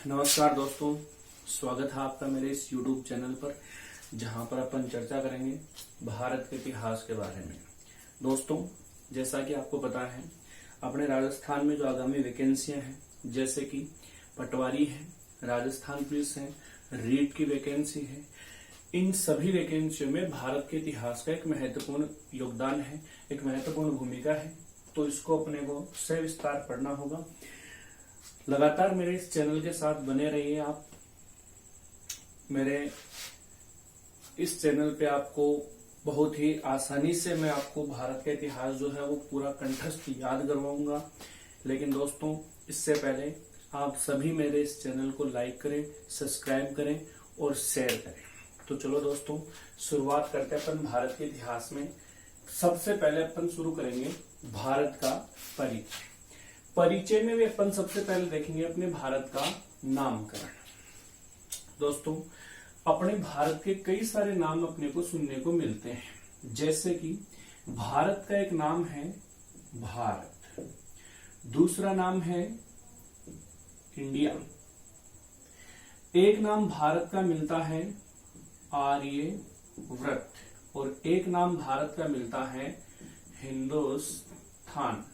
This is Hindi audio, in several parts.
नमस्कार दोस्तों, स्वागत है आपका मेरे इस YouTube चैनल पर, जहां पर अपन चर्चा करेंगे भारत के इतिहास के बारे में। दोस्तों, जैसा कि आपको पता है, अपने राजस्थान में जो आगामी वैकेंसियां हैं, जैसे कि पटवारी है, राजस्थान पुलिस है, रीट की वैकेंसी है, इन सभी वैकेंसियों में भारत के इतिहास का एक महत्वपूर्ण योगदान है, एक महत्वपूर्ण भूमिका है। तो इसको अपने को सविस्तार पढ़ना होगा। लगातार मेरे इस चैनल के साथ बने रहिए आप। मेरे इस चैनल पे आपको बहुत ही आसानी से मैं आपको भारत का इतिहास जो है वो पूरा कंठस्थ याद करवाऊंगा। लेकिन दोस्तों, इससे पहले आप सभी मेरे इस चैनल को लाइक करें, सब्सक्राइब करें और शेयर करें। तो चलो दोस्तों, शुरुआत करते हैं अपन भारत के इतिहास में। सबसे पहले अपन शुरू करेंगे भारत का परिचय। परिचय में भी अपन सबसे पहले देखेंगे अपने भारत का नामकरण। दोस्तों, अपने भारत के कई सारे नाम अपने को सुनने को मिलते हैं, जैसे कि भारत का एक नाम है भारत, दूसरा नाम है इंडिया, एक नाम भारत का मिलता है आर्यव्रत और एक नाम भारत का मिलता है हिंदुस्तान।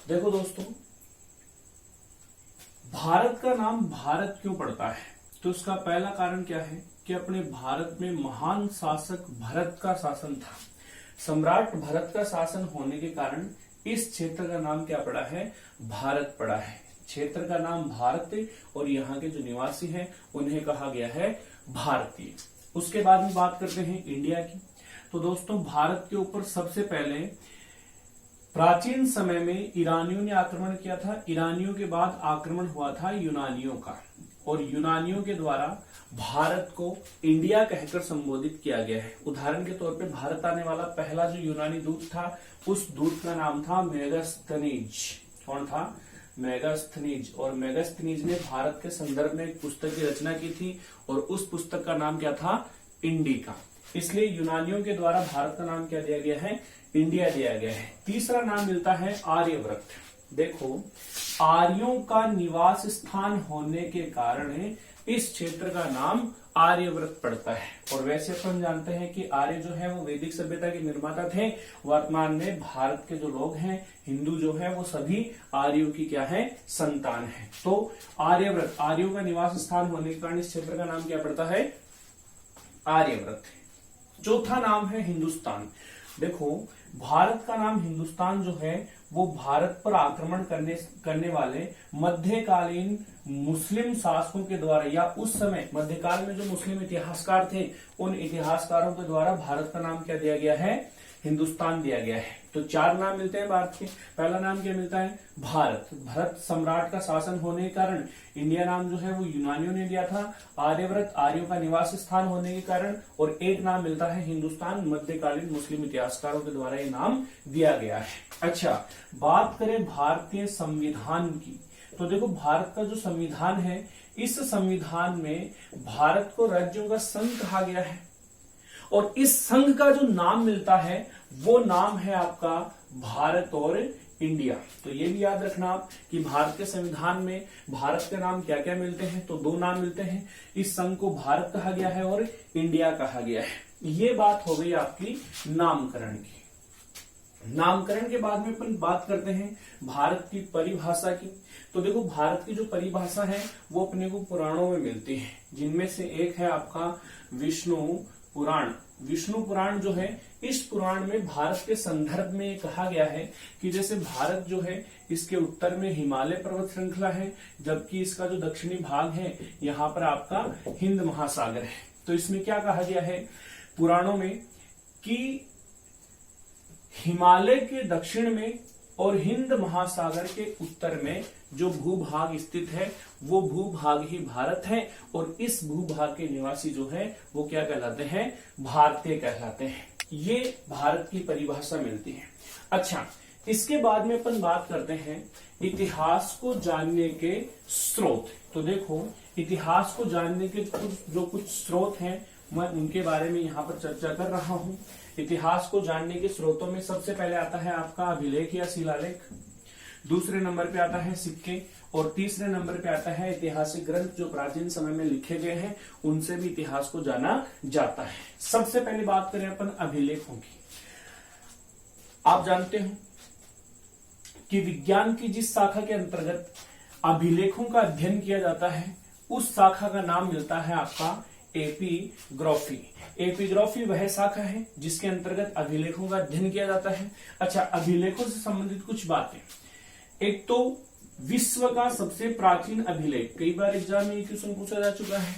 देखो दोस्तों, भारत का नाम भारत क्यों पड़ता है? तो इसका पहला कारण क्या है कि अपने भारत में महान शासक भरत का शासन था। सम्राट भरत का शासन होने के कारण इस क्षेत्र का नाम क्या पड़ा है? भारत पड़ा है। क्षेत्र का नाम भारत है और यहाँ के जो निवासी हैं उन्हें कहा गया है भारतीय। उसके बाद में बात करते हैं इंडिया की। तो दोस्तों, भारत के ऊपर सबसे पहले प्राचीन समय में ईरानियों ने आक्रमण किया था। ईरानियों के बाद आक्रमण हुआ था यूनानियों का, और यूनानियों के द्वारा भारत को इंडिया कहकर संबोधित किया गया है। उदाहरण के तौर पे भारत आने वाला पहला जो यूनानी दूत था, उस दूत का नाम था मेगास्थनीज। कौन था? मेगास्थनीज। और मेगास्थनीज ने भारत के संदर्भ में एक पुस्तक की रचना की थी और उस पुस्तक का नाम क्या था? इंडिका। इसलिए यूनानियों के द्वारा भारत का नाम क्या दिया गया है? इंडिया दिया गया है। तीसरा नाम मिलता है आर्यव्रत। देखो, आर्यों का निवास स्थान होने के कारण इस क्षेत्र का नाम आर्यव्रत पड़ता है। और वैसे अपन जानते हैं कि आर्य जो है वो वैदिक सभ्यता के निर्माता थे। वर्तमान में भारत के जो लोग हैं, हिंदू जो है, वो सभी आर्यों की क्या है? संतान है। तो आर्यव्रत, आर्यों का निवास स्थान होने के कारण इस क्षेत्र का नाम क्या पड़ता है? आर्यव्रत। चौथा नाम है हिंदुस्तान। देखो, भारत का नाम हिंदुस्तान जो है वो भारत पर आक्रमण करने वाले मध्यकालीन मुस्लिम शासकों के द्वारा, या उस समय मध्यकाल में जो मुस्लिम इतिहासकार थे उन इतिहासकारों के द्वारा भारत का नाम क्या दिया गया है? हिंदुस्तान दिया गया है। तो चार नाम मिलते हैं भारत के। पहला नाम क्या मिलता है? भारत। भरत सम्राट का शासन होने के कारण इंडिया नाम जो है वो यूनानियों ने दिया था। आर्यव्रत, आर्यों का निवास स्थान होने के कारण। और एक नाम मिलता है हिंदुस्तान, मध्यकालीन मुस्लिम इतिहासकारों के द्वारा ये नाम दिया गया है। अच्छा, बात करें भारतीय संविधान की। तो देखो, भारत का जो संविधान है, इस संविधान में भारत को राज्यों का संघ कहा गया है और इस संघ का जो नाम मिलता है वो नाम है आपका भारत और इंडिया। तो ये भी याद रखना आप कि भारत के संविधान में भारत के नाम क्या क्या मिलते हैं। तो दो नाम मिलते हैं। इस संघ को भारत कहा गया है और इंडिया कहा गया है। ये बात हो गई आपकी नामकरण की। नामकरण के बाद में अपन बात करते हैं भारत की परिभाषा की। तो देखो, भारत की जो परिभाषा है वो अपने को पुराणों में मिलती है, जिनमें से एक है आपका विष्णु पुराण। विष्णु पुराण जो है, इस पुराण में भारत के संदर्भ में कहा गया है कि जैसे भारत जो है इसके उत्तर में हिमालय पर्वत श्रृंखला है, जबकि इसका जो दक्षिणी भाग है यहाँ पर आपका हिंद महासागर है। तो इसमें क्या कहा गया है पुराणों में कि हिमालय के दक्षिण में और हिंद महासागर के उत्तर में जो भूभाग स्थित है वो भूभाग ही भारत है, और इस भूभाग के निवासी जो है वो क्या कहलाते हैं? भारतीय कहलाते हैं। ये भारत की परिभाषा मिलती है। अच्छा, इसके बाद में अपन बात करते हैं इतिहास को जानने के स्रोत। तो देखो, इतिहास को जानने के कुछ स्रोत हैं, मैं उनके बारे में यहाँ पर चर्चा कर रहा हूँ। इतिहास को जानने के स्रोतों में सबसे पहले आता है आपका अभिलेख या शिलालेख, दूसरे नंबर पे आता है सिक्के, और तीसरे नंबर पे आता है ऐतिहासिक ग्रंथ जो प्राचीन समय में लिखे गए हैं, उनसे भी इतिहास को जाना जाता है। सबसे पहले बात करें अपन अभिलेखों की। आप जानते हो कि विज्ञान की जिस शाखा के अंतर्गत अभिलेखों का अध्ययन किया जाता है, उस शाखा का नाम मिलता है आपका एपिग्राफी। एपिग्राफी वह शाखा है जिसके अंतर्गत अभिलेखों का अध्ययन किया जाता है। अच्छा, अभिलेखों से संबंधित कुछ बातें। एक तो विश्व का सबसे प्राचीन अभिलेख, कई बार एग्जाम में क्वेश्चन पूछा जा चुका है।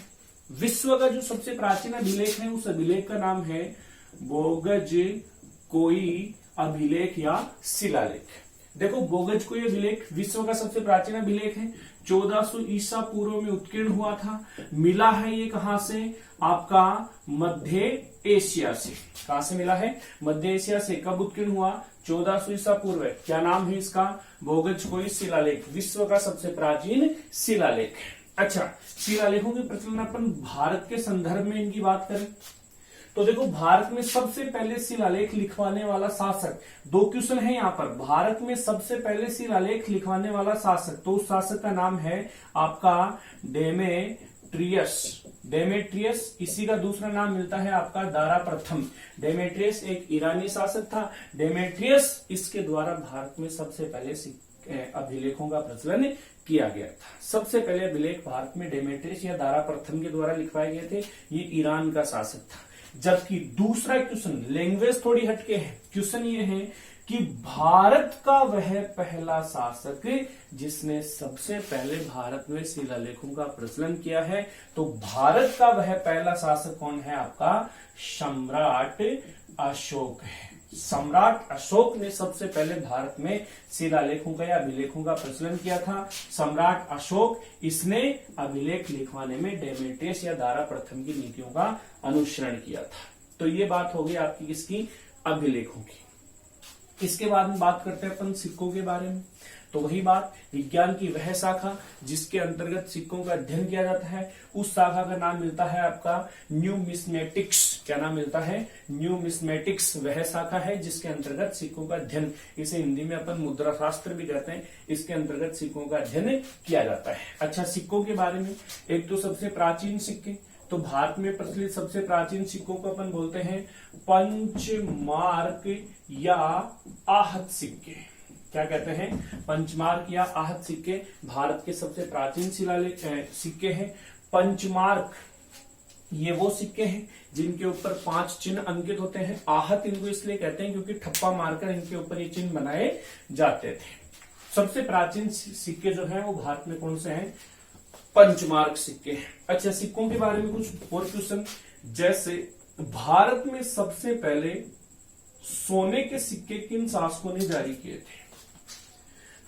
विश्व का जो सबसे प्राचीन अभिलेख है, उस अभिलेख का नाम है बोगज कोई अभिलेख या शिलालेख। देखो, बोगज कोई अभिलेख विश्व का सबसे प्राचीन अभिलेख है। 1400 ईसा पूर्व में उत्कीर्ण हुआ था। मिला है ये कहां से? आपका मध्य एशिया से। कहां से मिला है? मध्य एशिया से। कब उत्कीर्ण हुआ? 1400 ईसा पूर्व। क्या नाम है इसका? बोगज कोई शिलालेख, विश्व का सबसे प्राचीन शिलालेख। अच्छा, शिलालेखों के प्रचलन अपन भारत के संदर्भ में इनकी बात करें तो देखो, भारत में सबसे पहले शिलालेख लिखवाने वाला शासक, दो क्वेश्चन है यहाँ पर। भारत में सबसे पहले शिलालेख लिखवाने वाला शासक, तो उस शासक का नाम है आपका डेमेट्रियस। डेमेट्रियस, इसी का दूसरा नाम मिलता है आपका दारा प्रथम। डेमेट्रियस एक ईरानी शासक था। डेमेट्रियस, इसके द्वारा भारत में सबसे पहले अभिलेखों का प्रचलन किया गया था। सबसे पहले अभिलेख भारत में डेमेट्रियस या दारा प्रथम के द्वारा लिखवाए गए थे। ये ईरान का शासक था। जबकि दूसरा क्वेश्चन, लैंग्वेज थोड़ी हटके है, क्वेश्चन ये है कि भारत का वह पहला शासक जिसने सबसे पहले भारत में शिलालेखों का प्रचलन किया है, तो भारत का वह पहला शासक कौन है? आपका सम्राट अशोक है। सम्राट अशोक ने सबसे पहले भारत में शिलालेखों का या अभिलेखों का प्रचलन किया था। सम्राट अशोक, इसने अभिलेख लिखवाने में डेमेट्रियस या दारा प्रथम की नीतियों का अनुसरण किया था। तो ये बात हो गई आपकी किसकी? अभिलेखों की। इसके बाद में बात करते हैं अपन सिक्कों के बारे में। तो वही बात, विज्ञान की वह शाखा जिसके अंतर्गत सिक्कों का अध्ययन किया जाता है, उस शाखा का नाम मिलता है आपका न्यूमिस्मेटिक्स। क्या नाम मिलता है? न्यूमिस्मेटिक्स वह शाखा है जिसके अंतर्गत सिक्कों का अध्ययन, इसे हिंदी में अपन मुद्रा शास्त्र भी कहते हैं, इसके अंतर्गत सिक्कों का अध्ययन किया जाता है। अच्छा, सिक्कों के बारे में, एक तो सबसे प्राचीन सिक्के, तो भारत में प्रचलित सबसे प्राचीन सिक्कों को अपन बोलते हैं पंचमार्क या आहत सिक्के। क्या कहते हैं? पंचमार्क या आहत सिक्के भारत के सबसे प्राचीन शिलालेख सिक्के हैं। पंचमार्क ये वो सिक्के हैं जिनके ऊपर 5 चिन्ह अंकित होते हैं। आहत इनको इसलिए कहते हैं क्योंकि ठप्पा मारकर इनके ऊपर ये चिन्ह बनाए जाते थे। सबसे प्राचीन सिक्के जो हैं वो भारत में कौन से हैं? पंचमार्क सिक्के। अच्छा, सिक्कों के बारे में कुछ और क्वेश्चन, जैसे भारत में सबसे पहले सोने के सिक्के किन शासकों ने जारी किए थे?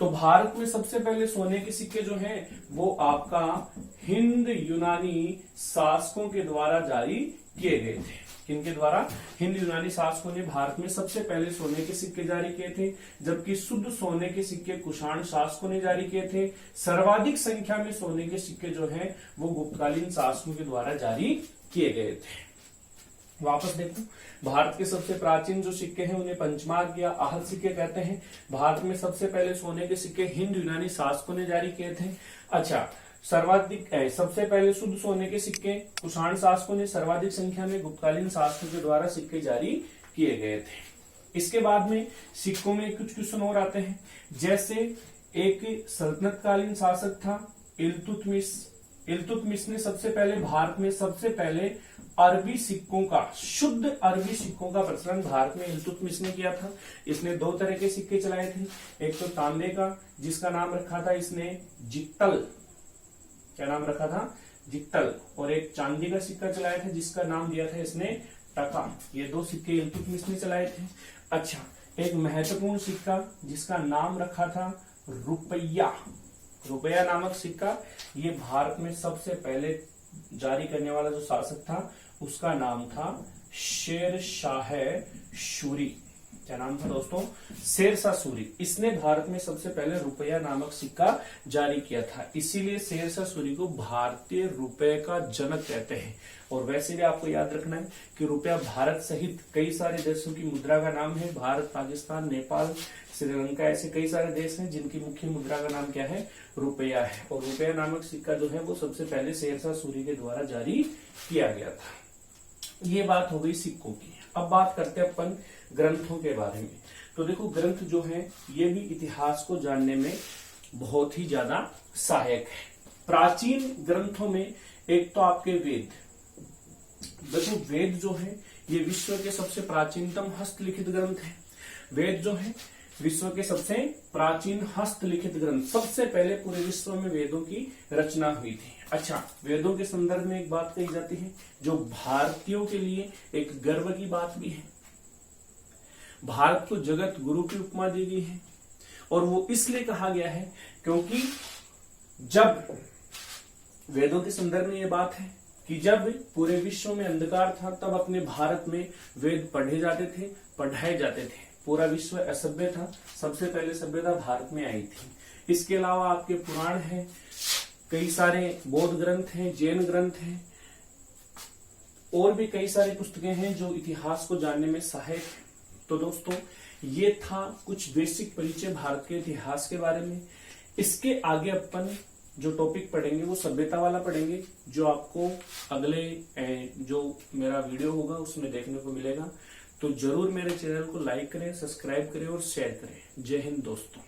तो भारत में सबसे पहले सोने के सिक्के जो हैं वो आपका हिंद यूनानी शासकों के द्वारा जारी किए गए थे। किनके द्वारा? हिंद यूनानी शासकों ने भारत में सबसे पहले सोने के सिक्के जारी किए थे। जबकि शुद्ध सोने के सिक्के कुषाण शासकों ने जारी किए थे। सर्वाधिक संख्या में सोने के सिक्के जो हैं वो गुप्तकालीन शासकों के द्वारा जारी किए गए थे। वापस देखो, भारत के सबसे प्राचीन जो सिक्के हैं उन्हें पंचमार्क या आहत सिक्के कहते हैं। भारत में सबसे पहले सोने के सिक्के हिंद यूनानी शासकों ने जारी किए थे। अच्छा, सर्वाधिक सबसे पहले शुद्ध सोने के सिक्के कुषाण शासकों ने, सर्वाधिक संख्या में गुप्तकालीन शासकों के द्वारा सिक्के जारी किए गए थे। इसके बाद में सिक्कों में कुछ क्वेश्चन और आते हैं, जैसे एक सल्तनतकालीन शासक था इल्तुतमिश। इल्तुतमिश ने सबसे पहले भारत में सबसे पहले अरबी सिक्कों का, शुद्ध अरबी सिक्कों का प्रचलन भारत में इल्तुतमिश ने किया था। इसने 2 तरह के सिक्के चलाए थे, एक तो तांबे का जिसका नाम रखा था इसने जिक्तल। क्या नाम रखा था? जिक्तल। और एक चांदी का सिक्का चलाया था जिसका नाम दिया था इसने टका। ये 2 सिक्के इल्तुतमिश ने चलाए थे। अच्छा, एक महत्वपूर्ण सिक्का जिसका नाम रखा था रुपया। रुपया नामक सिक्का, ये भारत में सबसे पहले जारी करने वाला जो शासक था उसका नाम था शेर शाह सूरी। क्या नाम था दोस्तों? शेरशाह सूरी। इसने भारत में सबसे पहले रुपया नामक सिक्का जारी किया था, इसीलिए शेरशाह सूरी को भारतीय रुपए का जनक कहते हैं। और वैसे भी आपको याद रखना है कि रुपया भारत सहित कई सारे देशों की मुद्रा का नाम है। भारत, पाकिस्तान, नेपाल, श्रीलंका, ऐसे कई सारे देश हैं जिनकी मुख्य मुद्रा का नाम क्या है? रुपया है। और रुपया नामक सिक्का जो है वो सबसे पहले शेरशाह सूरी के द्वारा जारी किया गया था। ये बात हो गई सिक्कों की। अब बात करते हैं अपन ग्रंथों के बारे में। तो देखो, ग्रंथ जो है ये भी इतिहास को जानने में बहुत ही ज्यादा सहायक है। प्राचीन ग्रंथों में एक तो आपके वेद। देखो, वेद जो है ये विश्व के सबसे प्राचीनतम हस्तलिखित ग्रंथ है। वेद जो है विश्व के सबसे प्राचीन हस्तलिखित ग्रंथ। सबसे पहले पूरे विश्व में वेदों की रचना हुई थी। अच्छा, वेदों के संदर्भ में एक बात कही जाती है जो भारतीयों के लिए एक गर्व की बात भी है। भारत को जगत गुरु की उपमा दी गई है, और वो इसलिए कहा गया है क्योंकि जब वेदों के संदर्भ में ये बात है कि जब पूरे विश्व में अंधकार था, तब अपने भारत में वेद पढ़े जाते थे, पढ़ाए जाते थे। पूरा विश्व असभ्य था, सबसे पहले सभ्यता भारत में आई थी। इसके अलावा आपके पुराण हैं, कई सारे बौद्ध ग्रंथ हैं, जैन ग्रंथ हैं, और भी कई सारी पुस्तकें हैं जो इतिहास को जानने में सहायक है। तो दोस्तों, ये था कुछ बेसिक परिचय भारत के इतिहास के बारे में। इसके आगे अपन जो टॉपिक पढ़ेंगे वो सभ्यता वाला पढ़ेंगे, जो आपको अगले जो मेरा वीडियो होगा उसमें देखने को मिलेगा। तो जरूर मेरे चैनल को लाइक करें, सब्सक्राइब करें और शेयर करें। जय हिंद दोस्तों।